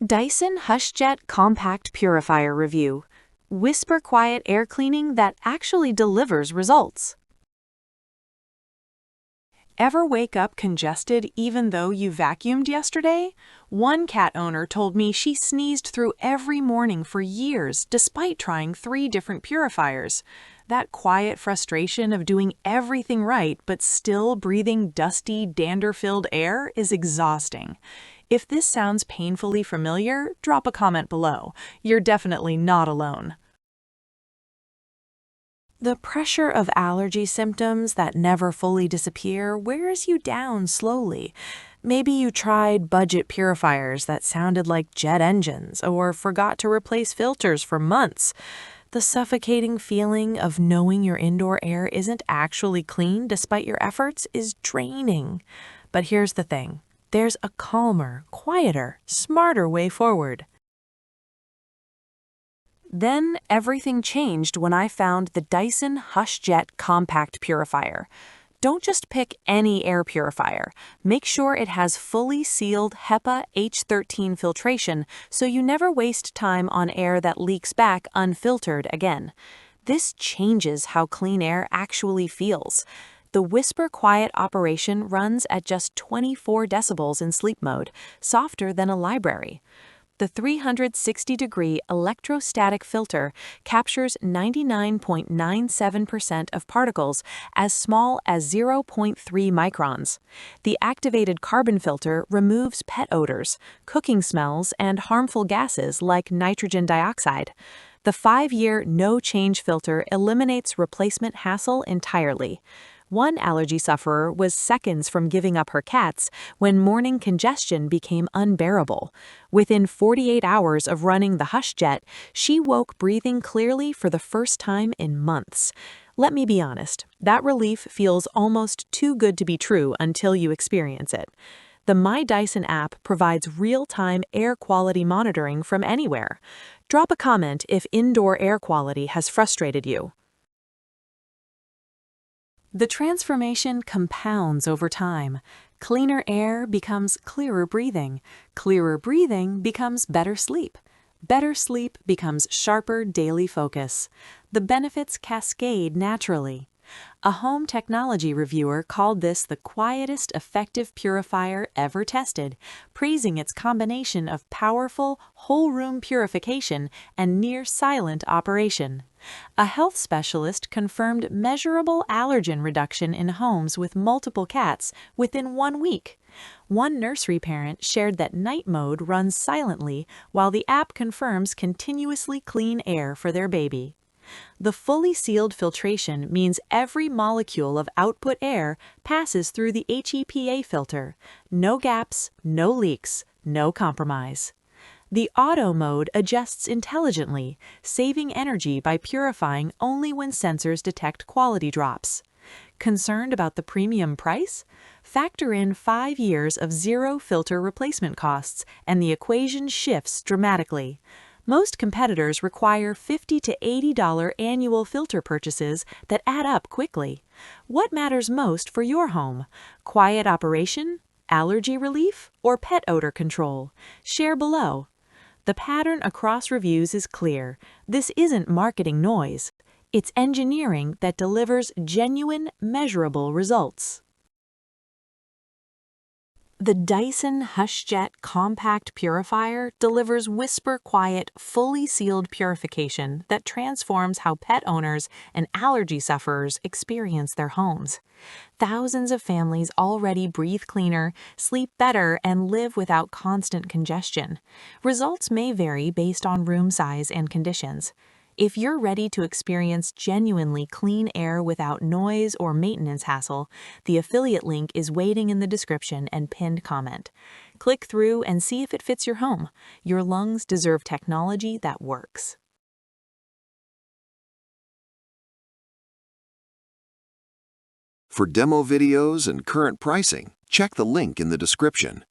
Dyson Hushjet Compact Purifier Review. Whisper quiet air cleaning that actually delivers results. Ever wake up congested even though you vacuumed yesterday? One cat owner told me she sneezed through every morning for years despite trying 3 different purifiers. That quiet frustration of doing everything right but still breathing dusty, dander-filled air is exhausting. If this sounds painfully familiar, drop a comment below. You're definitely not alone. The pressure of allergy symptoms that never fully disappear wears you down slowly. Maybe you tried budget purifiers that sounded like jet engines or forgot to replace filters for months. The suffocating feeling of knowing your indoor air isn't actually clean despite your efforts is draining. But here's the thing. There's a calmer, quieter, smarter way forward. Then everything changed when I found the Dyson Hushjet Compact Purifier. Don't just pick any air purifier. Make sure it has fully sealed HEPA H13 filtration so you never waste time on air that leaks back unfiltered again. This changes how clean air actually feels. The whisper quiet operation runs at just 24 decibels in sleep mode, softer than a library. The 360-degree electrostatic filter captures 99.97% of particles as small as 0.3 microns. The activated carbon filter removes pet odors, cooking smells, and harmful gases like nitrogen dioxide. The 5-year no-change filter eliminates replacement hassle entirely. One allergy sufferer was seconds from giving up her cats when morning congestion became unbearable. Within 48 hours of running the Hushjet, she woke breathing clearly for the first time in months. Let me be honest, that relief feels almost too good to be true until you experience it. The My Dyson app provides real-time air quality monitoring from anywhere. Drop a comment if indoor air quality has frustrated you. The transformation compounds over time. Cleaner air becomes clearer breathing. Clearer breathing becomes better sleep. Better sleep becomes sharper daily focus. The benefits cascade naturally. A home technology reviewer called this the quietest effective purifier ever tested, praising its combination of powerful, whole-room purification and near-silent operation. A health specialist confirmed measurable allergen reduction in homes with multiple cats within 1 week. One nursery parent shared that night mode runs silently while the app confirms continuously clean air for their baby. The fully sealed filtration means every molecule of output air passes through the HEPA filter. No gaps, no leaks, no compromise. The auto mode adjusts intelligently, saving energy by purifying only when sensors detect quality drops. Concerned about the premium price? Factor in 5 years of zero filter replacement costs, and the equation shifts dramatically. Most competitors require $50 to $80 annual filter purchases that add up quickly. What matters most for your home? Quiet operation, allergy relief, or pet odor control? Share below. The pattern across reviews is clear. This isn't marketing noise. It's engineering that delivers genuine, measurable results. The Dyson Hushjet Compact Purifier delivers whisper-quiet, fully sealed purification that transforms how pet owners and allergy sufferers experience their homes. Thousands of families already breathe cleaner, sleep better, and live without constant congestion. Results may vary based on room size and conditions. If you're ready to experience genuinely clean air without noise or maintenance hassle, the affiliate link is waiting in the description and pinned comment. Click through and see if it fits your home. Your lungs deserve technology that works. For demo videos and current pricing, check the link in the description.